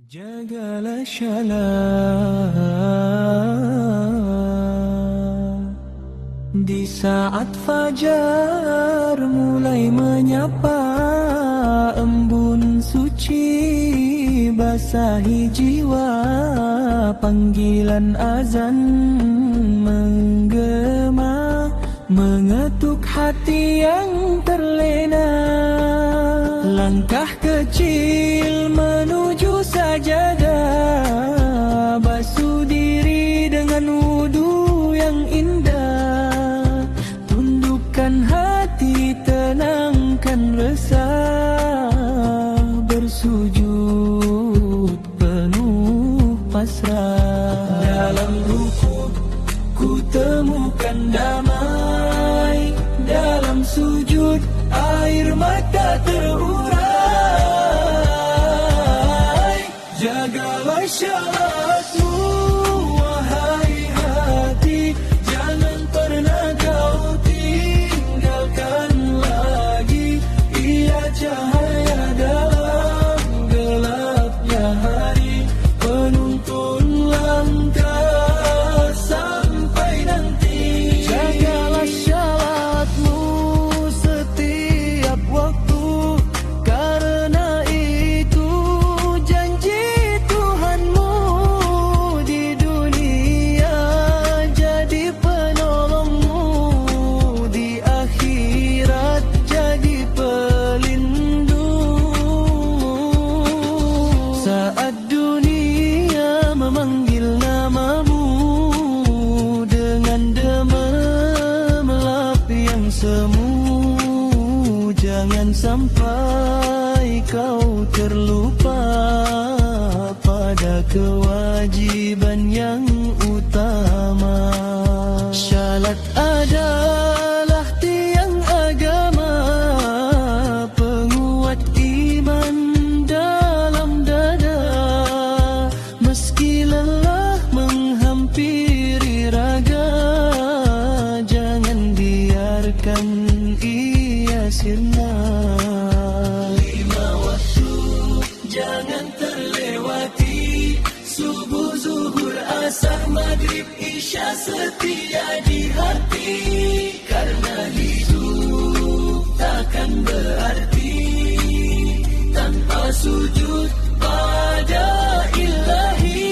Jagalah syalat di saat fajar mulai menyapa, embun suci basahi jiwa, panggilan azan menggema, mengetuk hati yang terlena. Langkah kecil menuju sajadah, basuh diri dengan wudu yang indah, tundukkan hati, tenangkan resah, bersujud penuh pasrah. Dalam rukuk ku temukan damai, dalam sujud air mata terurai. Jagalah syalatmu wahai hati, jangan pernah kau tinggalkan lagi. Ia cahaya dalam gelapnya hari, penuntun langkah sampai nanti. Jagalah syalatmu setiap waktu, karena itu janji Tuhanmu di dunia, jadi penolongmu di akhirat, jadi pelindung. Saat dunia memanggil namamu dengan demam melap yang semu, jangan sampai kau terlupa pada kewajiban yang utama. Syalat adalah tiang agama, penguat iman dalam dada. Meski lelah menghampiri raga, jangan biarkan ia sirna. 5 waktu jangan terlewati, subuh, zuhur, asar, maghrib, isya setia di hati. Karena hidup takkan berarti tanpa sujud pada Ilahi.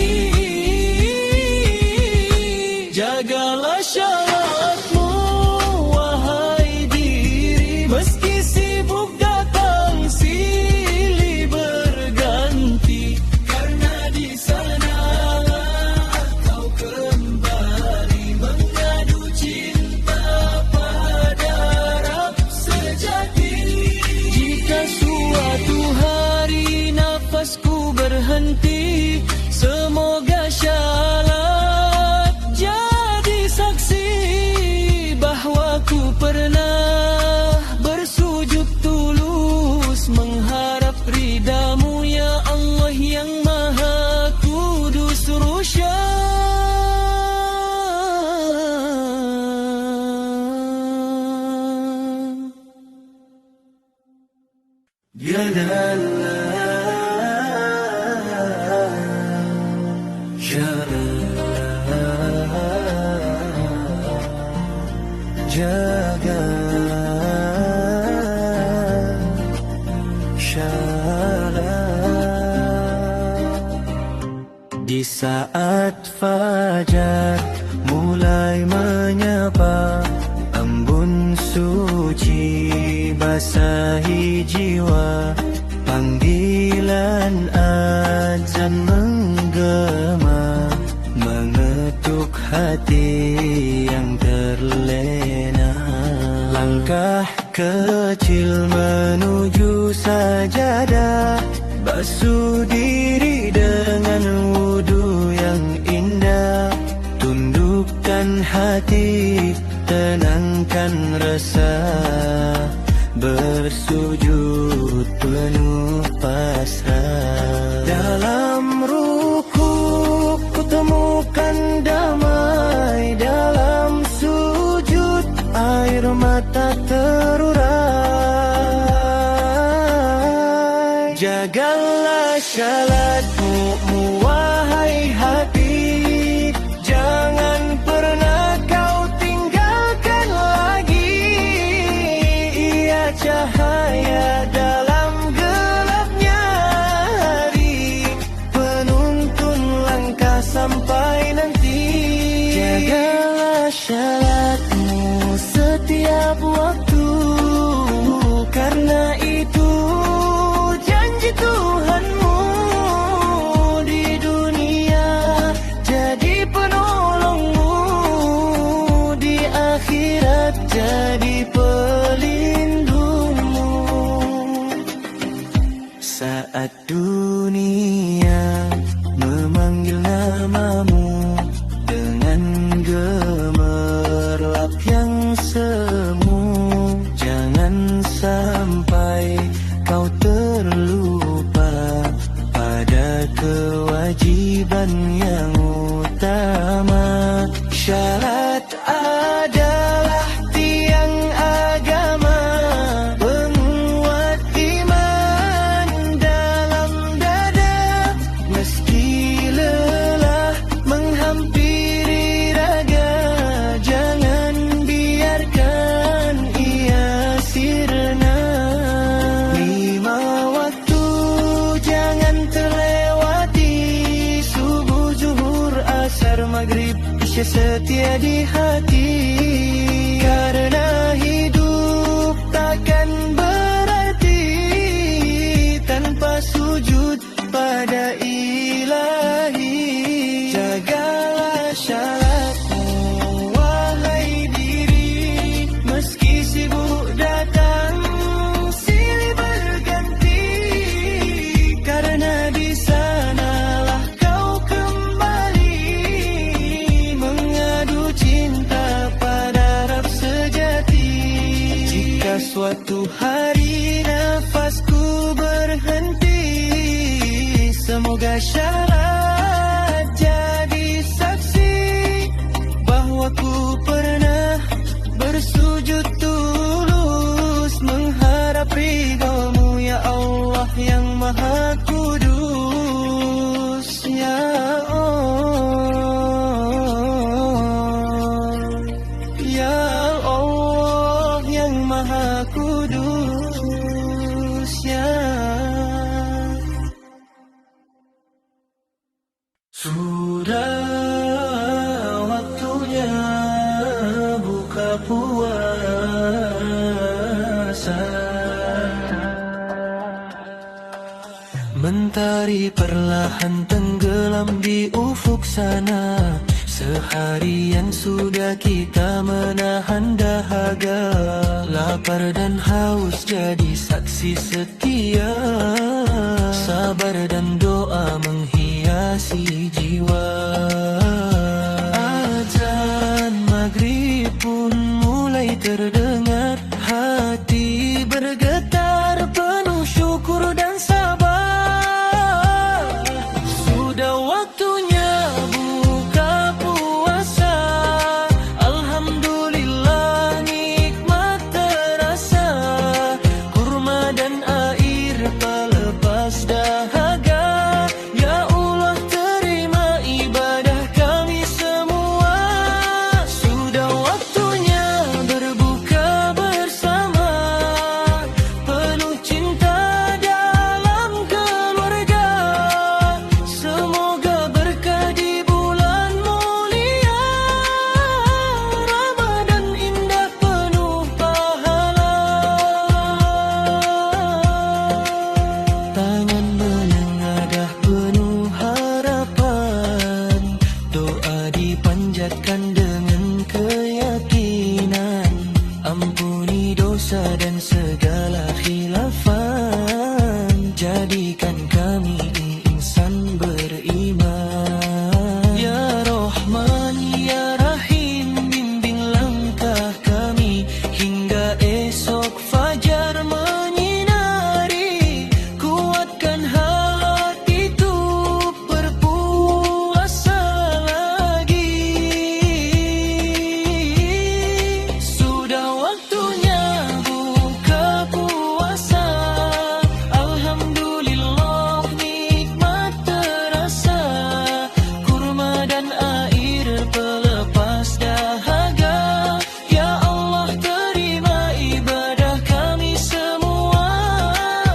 Jagalah syalatmu wahai diri, meski sibuk datang silih berganti, karena di sana kau kembali mengadu cinta pada Rabb sejati. Jika suatu hari nafasku berhenti, semoga syalat jadi saksi bahwa ku pernah bersujud tulus, mengharap ridamu ya Allah yang maha kudus rusyad. Jaga syalat di saat fajar mulai menyapa, embun suci basahi jiwa, panggilan azan menggema, mengetuk hati yang terlena. Langkah kecil menuju sajadah, basuh diri dengan wudu yang indah, tundukkan hati, tenangkan resah, bersujud penuh pasrah. Dalam rukuk ku temukan damai, dalam sujud air mata terurai. Jagalah syalatmu Indonesia setia di hati. Karena hidup takkan berarti tanpa sujud pada Ilahi. Jagalah syaratmu wahai diri, meski sibuk datang silih berganti. Karena di sanalah kau kembali mengadu cinta pada Rabb sejati. Jika suatu hari nafasku berhenti, semoga syarat jadi saksi bahwa ku pernah bersujud tulus mengharap ridhamu, ya Allah yang Maha Kudus. Ya Allah, ya Allah yang Maha Kudus. Ya sudah waktunya buka puasa. Mentari perlahan tenggelam di ufuk sana. Seharian sudah kita menahan dahaga. Lapar dan haus jadi saksi setia. Sabar dan doa menghiasi jiwa. Azan maghrib pun mulai terdengar. Hati bergetar penuh syukur dan sabar. Sudah waktunya buka puasa. Alhamdulillah nikmat terasa. Kurma dan air pelepas dahaga. Ya Allah terima ibadah kami semua. Sudah waktunya berbuka bersama. Penuh cinta dalam keluarga. Semoga berkah di bulan mulia Ramadan indah penuh pahala. Tangan menengadah penuh harapan. Doa dipanjatkan dengan keyakinan. Ampuni dosa dan segala khilafan. Jadikan kami insan beriman. Ya Rahman, Ya Rahim, bimbing langkah kami hingga esok fajar menyinari. Kuatkan hati itu berpuasa lagi. Sudah waktunya buka puasa. Alhamdulillah nikmat terasa. Kurma dan air pelepas dahaga. Ya Allah terima ibadah kami semua.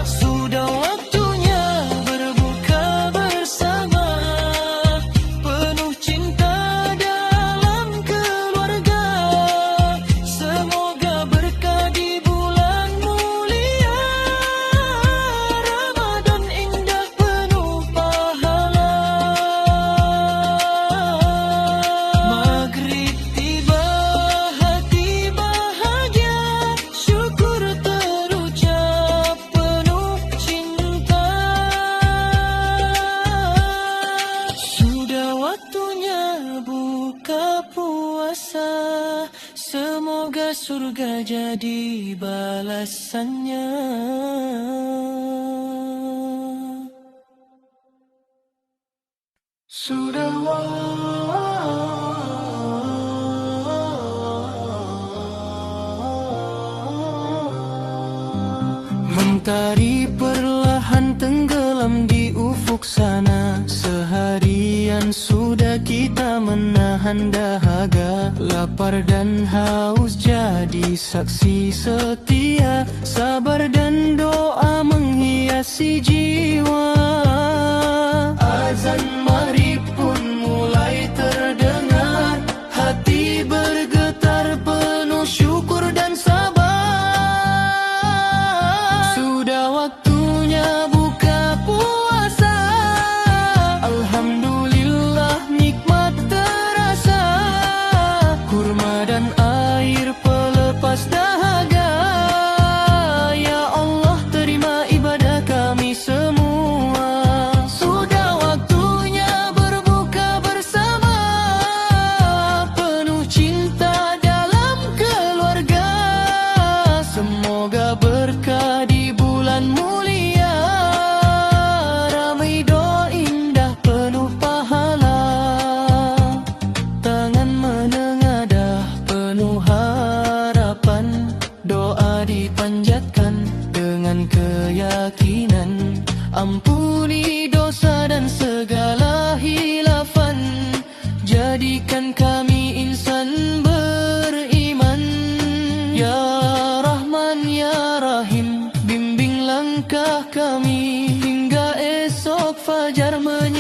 Sudah waktunya berbuka bersama. Penuh cinta dalam keluarga. Semoga berkah di bulan mulia Ramadan indah penuh pahala. Maghrib tiba hati bahagia. Syukur terucap penuh cinta. Sudah waktunya buka puasa. Semoga surga jadi balasannya. Sudah mentari perlahan tenggelam di ufuk sana. Seharian sudah kita menahan dahaga. Lapar dan haus jadi saksi setia. Sabar dan doa menghiasi jiwa. Azan maghrib pun mulai terdengar.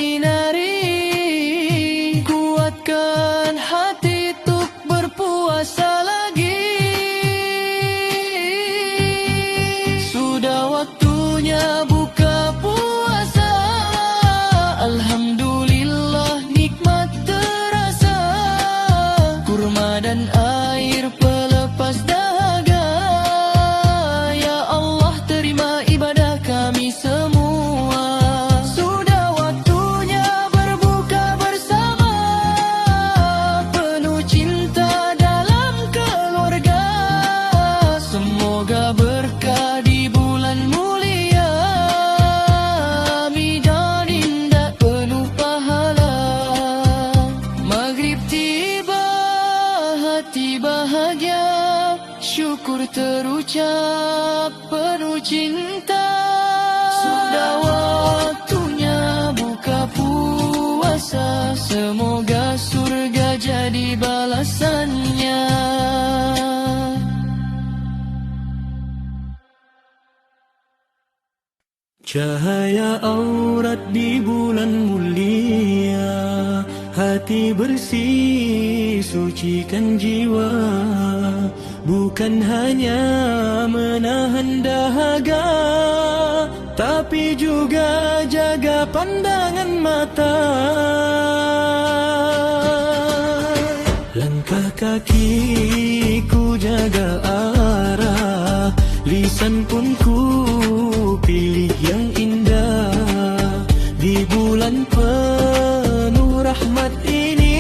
menyinari. Kuatkan hati untuk berpuasa lagi. Sudah waktunya buka puasa. Alhamdulillah nikmat terasa. Kurma dan air pelepas dahaga. Ya Allah terima ibadah kami semua. Sudah waktunya berbuka bersama. Penuh cinta dalam keluarga. Semoga berkah di bulan mulia. Amidan indah penuh pahala. Maghrib tiba, hati bahagia. Syukur terucap penuh cinta. Sudah waktunya buka puasa. Semoga surga jadi balasannya. Cahaya aurat di bulan mulia. Hati bersih sucikan jiwa. Bukan hanya menahan dahaga, tapi juga jaga pandangan mata. Langkah kakiku jaga arah. Lisan pun ku pilih yang indah. Di bulan penuh rahmat ini,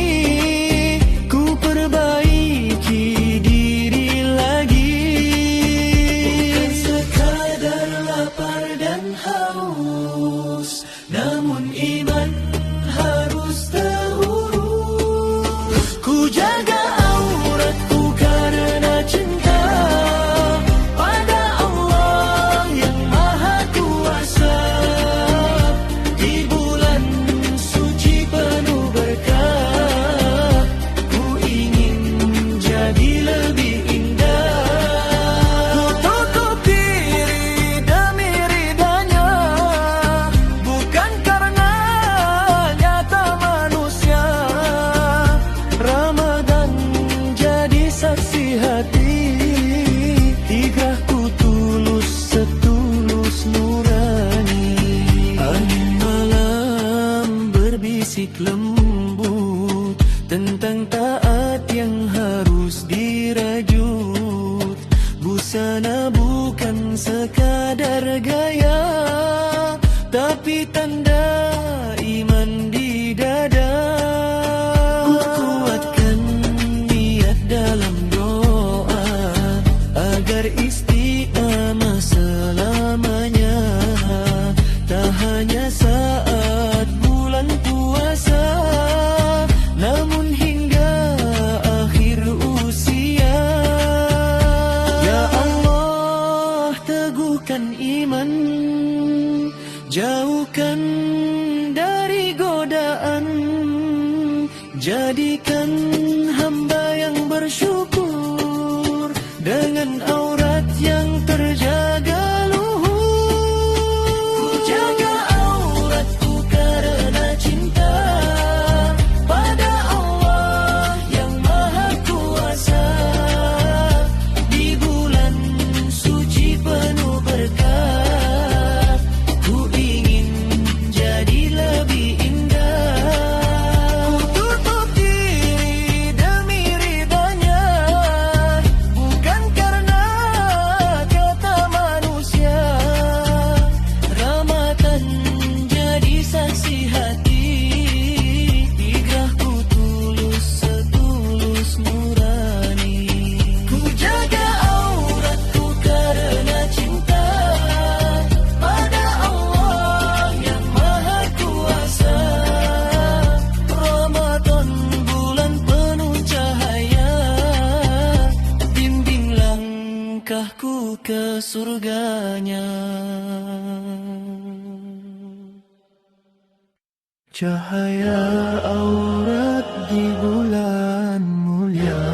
ku perbaiki diri lagi. Bukan sekadar lapar dan haus, namun iman harus terurus. Ku jaga auratku karena cinta pada Allah yang Maha Kuasa. Di bulan suci penuh berkah, ku ingin jadi lebih indah. Ku tutup diri demi ridanya, bukan karena nyata manusia. Ramadan jadi saksi hati, hijrahku tulus setulus nurani. Angin malam berbisik lembut tentang taat yang harus dirajut. Busana bukan sekadar gaya, tapi tanda iman di dada. Ku kuatkan niat dalam doa agar istiqamah selamanya. Tak hanya saat bulan puasa, namun hingga akhir usia. Ya Allah teguhkan iman, jauhkan dari godaan. Jadikan hamba yang bersyukur dengan aurat yang terjaga luhur. Ku jaga auratku karena cinta pada Allah yang Maha Kuasa. Di bulan suci penuh berkah, ku ingin jadi lebih indah. Ku tutup diri demi ridanya, bukan karena kata manusia. Ramadan jadi saksi hati, hijrahku tulus setulus nurani. Ku jaga auratku karena cinta pada Allah yang Maha Kuasa. Ramadan bulan penuh cahaya, bimbing langkahku ke surganya. Cahaya aurat di bulan mulia.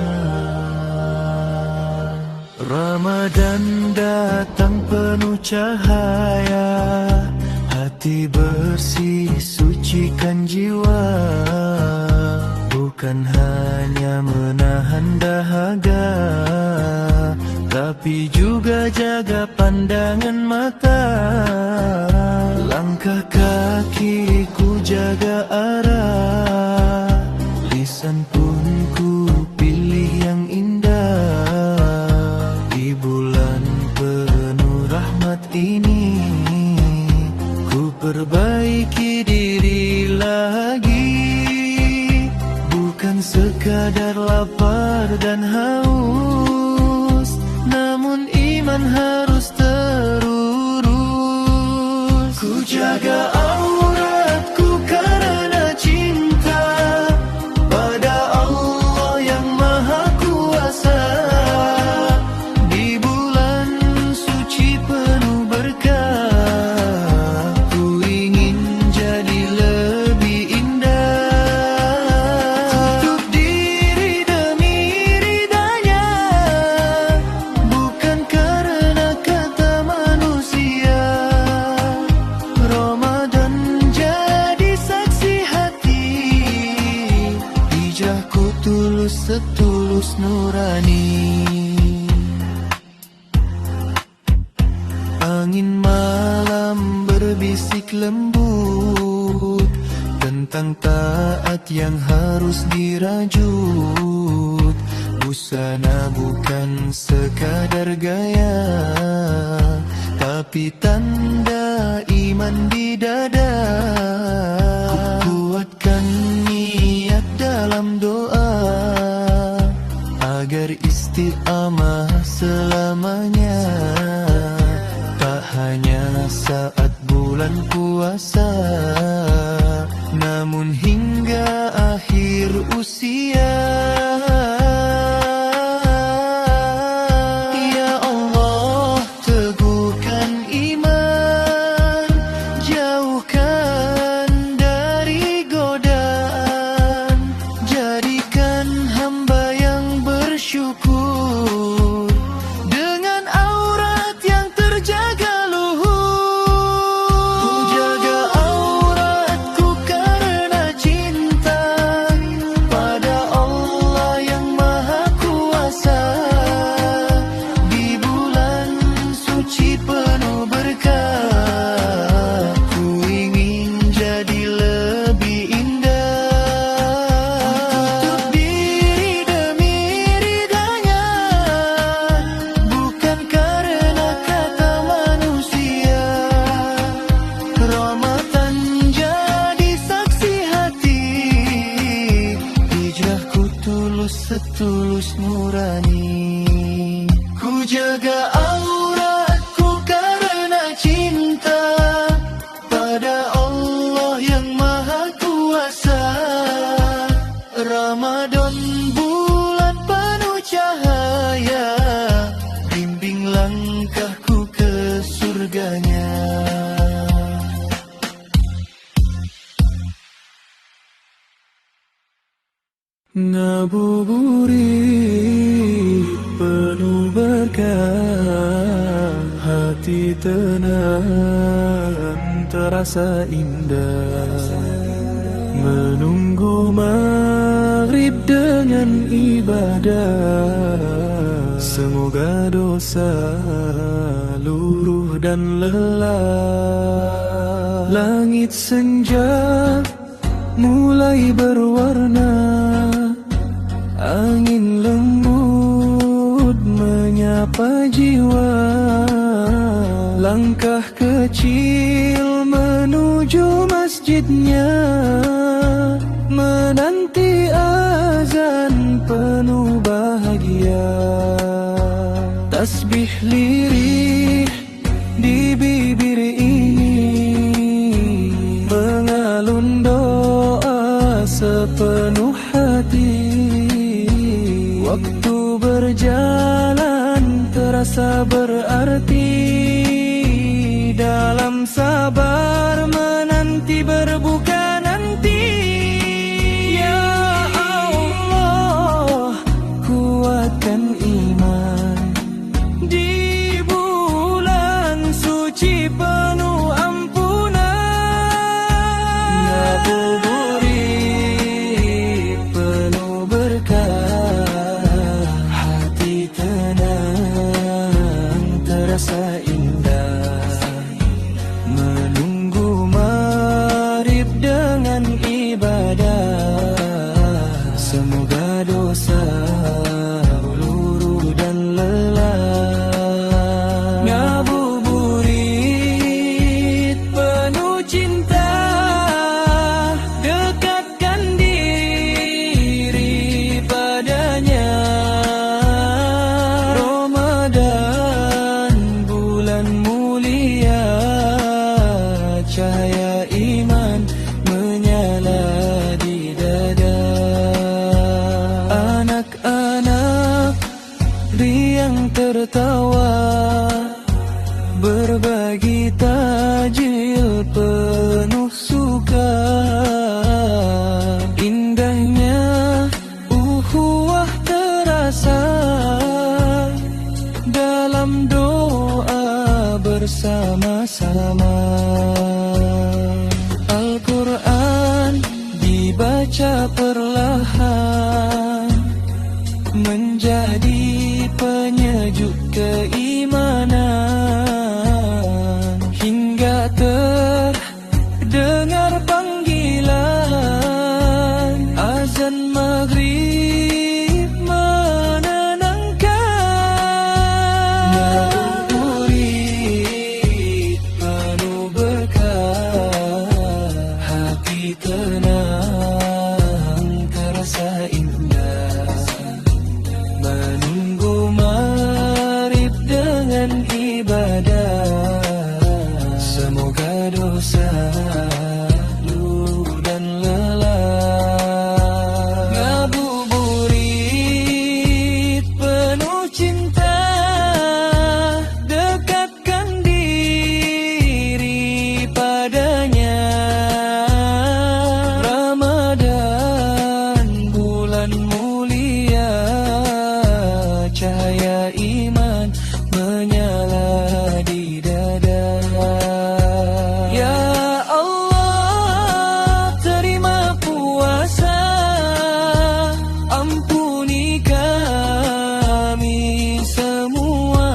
Ramadan datang penuh cahaya, hati bersih suci menyucikan jiwa, bukan hanya menahan dahaga, tapi juga jaga pandangan mata. Langkah kakiku jaga arah, lisan pun ku pilih yang indah. Di bulan penuh rahmat ini, ku perbaiki diri lagi. Bukan sekadar lapar dan haus, namun iman harus terurus. Ku jaga auratku karena cinta pada Allah yang Maha Kuasa. Di bulan suci penuh berkah, ku ingin jadi lebih indah. Tutup diri demi ridanya, bukan karena kata manusia. Ramadan jadi saksi hati, hijrahku tulus setulus nurani. Angin malam berbisik lembut tentang taat yang harus dirajut. Busana bukan sekadar gaya, tapi tanda iman di dada. Kuatkan niat dalam doa, agar istiqamah selamanya. Tak hanya saat bulan puasa, namun hingga akhir usia. Ya Allah, teguhkan iman, jauhkan dari godaan. Jadikan hamba yang bersyukur dengan aurat yang terjaga luhur. Ku jaga auratku karena cinta pada Allah yang Maha Kuasa. Di bulan suci penuh berkah, ku ingin jadi lebih indah. Tutup diri demi ridanya, bukan karena kata manusia. Ramadan jadi saksi hati, hijrahku tulus setulus nurani. Ku jaga auratku karena cinta pada Allah yang Maha Kuasa. Ramadan bulan penuh cahaya, bimbing langkahku ke surganya. Ngabuburit penuh berkah, hati tenang terasa indah. Menunggu maghrib dengan ibadah, semoga dosa luruh dan lelah. Langit senja mulai berwarna, angin lembut menyapa jiwa. Langkah kecil menuju masjidnya, menanti azan penuh bahagia. Tasbih lirih di bibir ini, mengalun doa sepenuh hati. Waktu berjalan terasa berarti, dalam sabar menanti berbuka nanti. Ya Allah, kuatkan iman di bulan suci penuh ampunan. tertawa, berbagi tajil penuh suka. Indahnya ukhuwah terasa dalam doa bersama-sama. Al-Quran dibaca perlahan, menjadi penyejuk keimanan, hingga terdengar panggilan azan maghrib menenangkan. Ngabuburit penuh berkah, hati tenang terasa indah, menunggu maghrib dengan ibadah. Semoga dosa, luh dan lelah. Ngabuburit penuh cinta, dekatkan diri padanya. Ramadan bulan mulia, cahaya iman menyala di dada. Ya Allah, terima puasa, ampuni kami semua.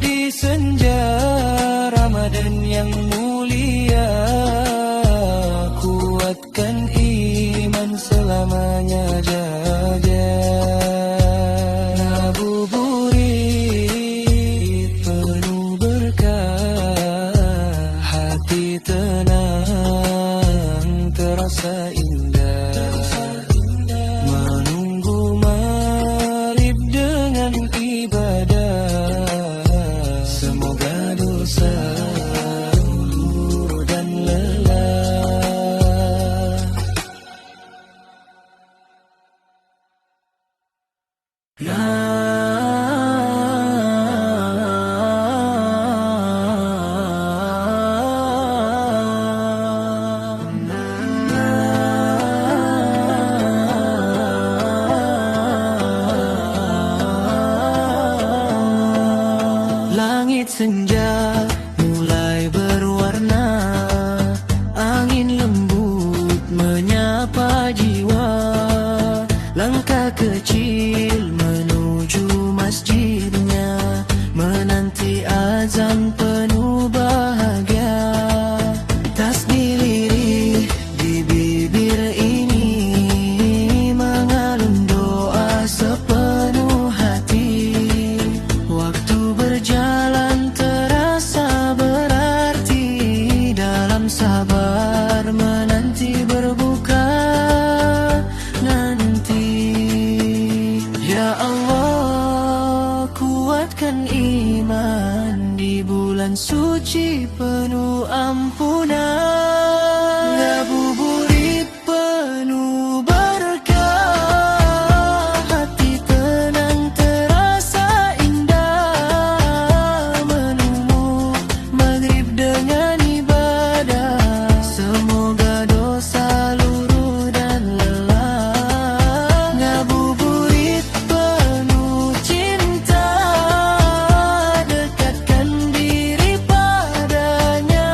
Di senja Ramadan yang mulia, kuatkan iman selamanya jaga. Ngabuburit penuh berkah, hati tenang terasa indah, menunggu maghrib dengan ibadah. Semoga dosa, luh dan lelah. Langit senja mulai berwarna, angin lembut menyapa jiwa. Langkah kecil menuju masjidnya, menanti azan penuh bahagia. Tasbih lirih di bibir ini, mengalun doa sepenuh hati. Waktu berjalan terasa berarti, dalam sabar menanti berbuka nanti. Ya Allah, kuatkan iman di bulan suci penuh ampunan. Ngabuburit penuh berkah, hati tenang terasa indah, menunggu maghrib dengan ibadah. Semoga dosa, luruh dan lelah. Ngabuburit penuh cinta, dekatkan diri padanya.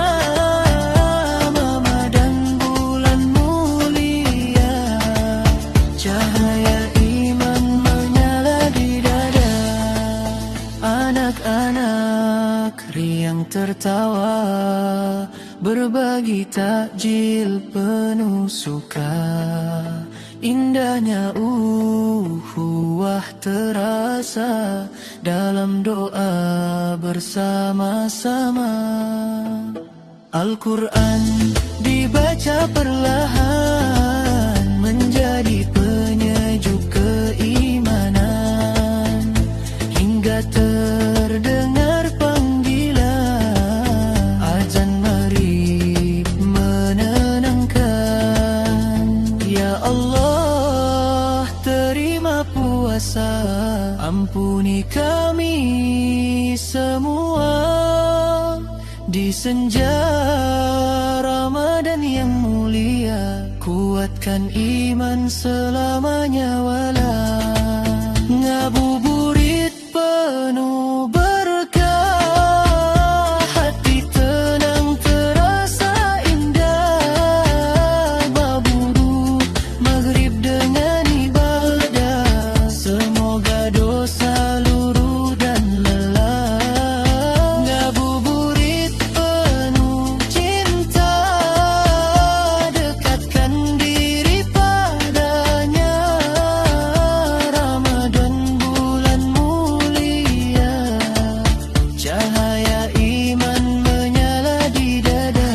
Ramadan bulan mulia, cahaya iman menyala di dada. Anak-anak riang tertawa, berbagi takjil penuh suka. Indahnya ukhuwah terasa dalam doa bersama-sama. Al-Quran dibaca perlahan, menjadi penyejuk keimanan, hingga terdengar panggilan azan maghrib menenangkan. Ya Allah, terima puasa puasa. Ampuni kami semua di senja Ramadan yang mulia. Kuatkan iman selamanya wala. Ngabuburit penuh berkah, hati tenang terasa indah. Baburu maghrib dengan ibadah, semoga dosa luruh dan lelah. Ngabuburit penuh cinta, dekatkan diri padanya. Ramadan bulan mulia, cahaya iman menyala di dada.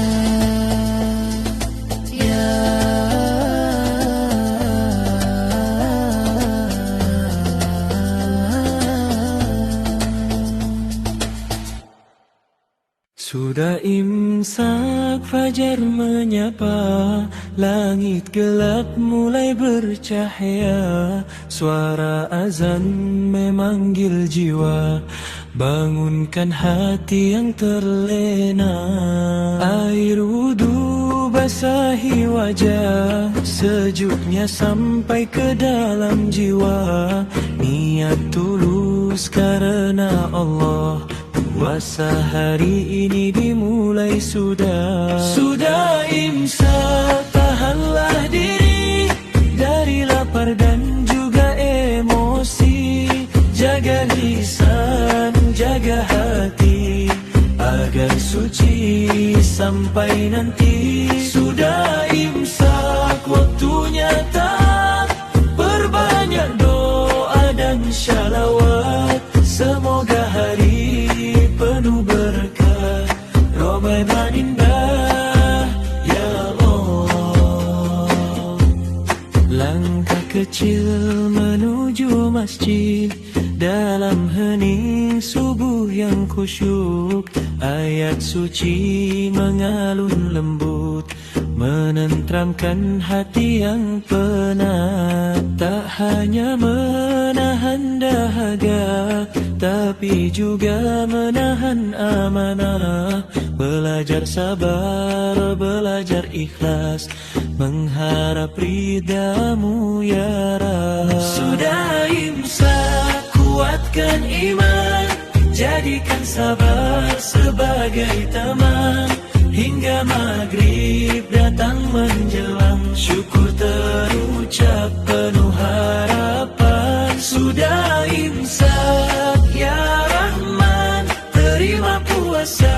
Ya sudah imsak, fajar menyapa, langit gelap mulai bercahaya. Suara azan memanggil jiwa, bangunkan hati yang terlena. Air wudu basahi wajah, sejuknya sampai ke dalam jiwa. Niat tulus karena Allah, puasa hari ini dimulai sudah. Sudah imsak, tahanlah diri dari lapar dan juga emosi. Jaga lisan, jaga hati, agar suci sampai nanti. Sudah imsak, waktunya tak berbanyak doa dan shalawat. Semoga hari penuh berkah, Ramadan indah, ya Allah. Langkah kecil menuju masjid, dalam hening subuh yang khusyuk. Ayat suci mengalun lembut, menenteramkan hati yang penat. Tak hanya menahan dahaga, tapi juga menahan amanah. Belajar sabar, belajar ikhlas, mengharap ridhamu ya Rabb. Sudah imsak, kuatkan iman, jadikan sabar sebagai teman. Hingga maghrib datang menjelang, syukur terucap penuh harapan. Sudah imsak, ya Rahman, terima puasa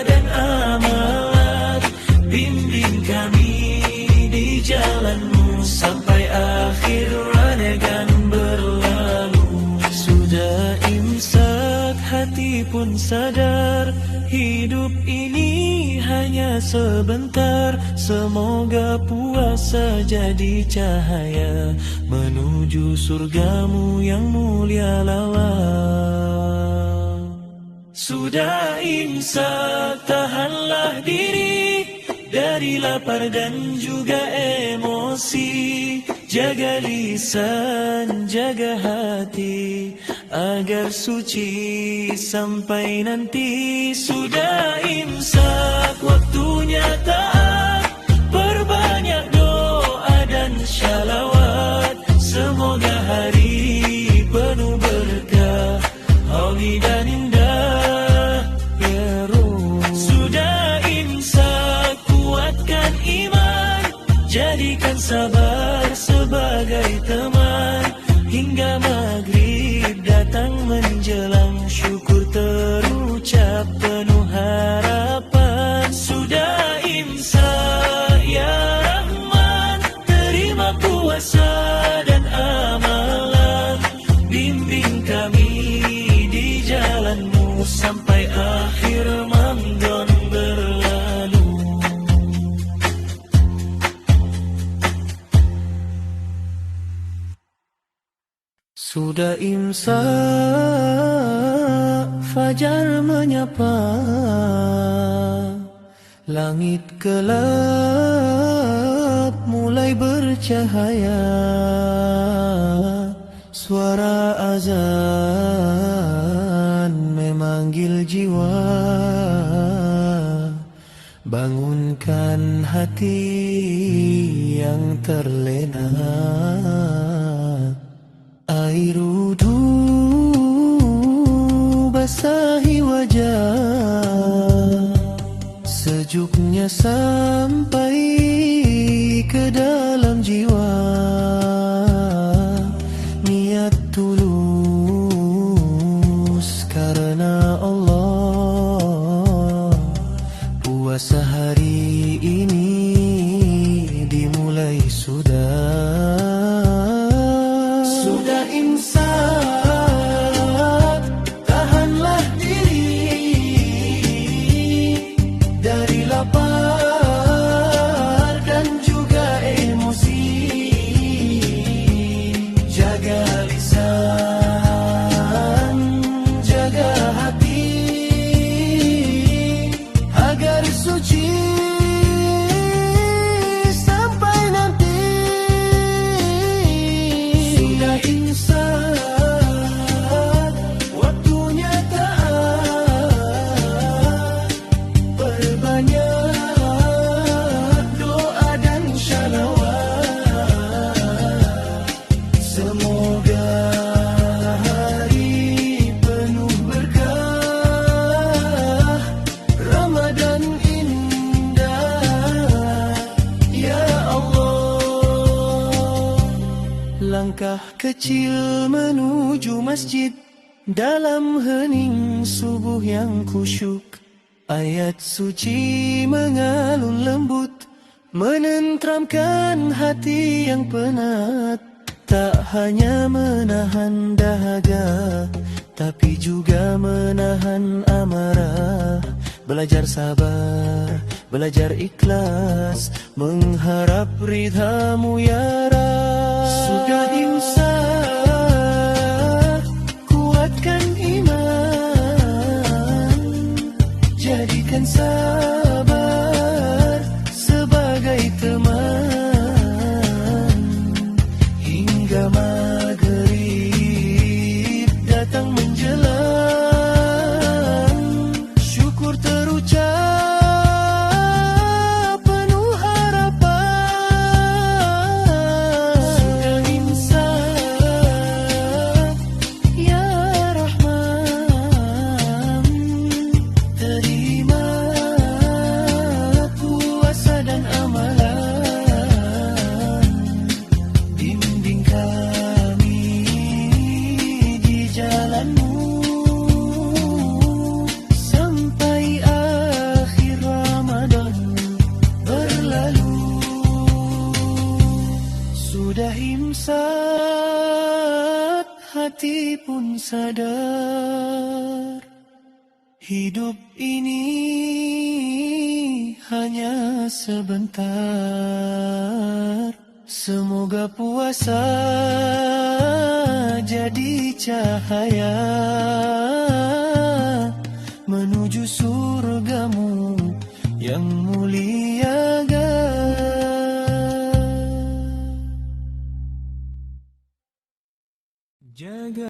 dan amalan. Bimbing kami di jalanmu sampai akhir Ramadan berlalu. Sudah imsak, hati pun sadar, hidup ini hanya sebentar. Semoga puasa jadi cahaya menuju surgamu yang mulia lala. Sudah imsak, tahanlah diri dari lapar dan juga emosi. Jaga lisan, jaga hati, agar suci sampai nanti. Sudah imsak, waktunya taat, perbanyak doa dan shalawat. Semoga hari penuh berkah, hauli dan indah, ya Ruh. Sudah imsak, kuatkan iman, jadikan sabar sebagai teman. Hingga maghrib datang menjelang, syukur terucap penuh harapan. Sudah imsak, ya Rahman, terima puasa dan amalan. Bimbing kami di jalanmu sampai akhir Ramadan berlalu. Sudah imsak, fajar menyapa, langit gelap mulai bercahaya. Suara azan memanggil jiwa, bangunkan hati yang terlena. Air wudhu basahi wajah, sejuknya sampai ke dalam jiwa. Niat tulus karena Allah, puasa hari ini dimulai sudah. Sudah imsak, tahanlah diri dari lapar dan juga emosi. Jaga lisan, jaga hati agar suci sampai nanti. Sudah imsak, waktunya taat, perbanyak doa dan shalawat. Semoga hari penuh berkah, Ramadan indah, ya Allah. Langkah kecil menuju masjid dalam hening subuh yang khusyuk. Ayat suci mengalun lembut, menenteramkan hati yang penat. Tak hanya menahan dahaga, tapi juga menahan amarah. Belajar sabar, belajar ikhlas, mengharap ridhamu ya Rab. Sudah imsak, kuatkan iman, jadikan sabar sebagai teman. Hingga maghrib datang menjelang, syukur terucap penuh harapan. Sudah imsak, ya Rahman, terima puasa dan amalan. Bimbing kami di jalanmu sampai akhir Ramadan berlalu. Sudah imsak, hati pun sadar, hidup ini hanya sebentar. Semoga puasa jadi cahaya menuju surgamu yang mulia. Jaga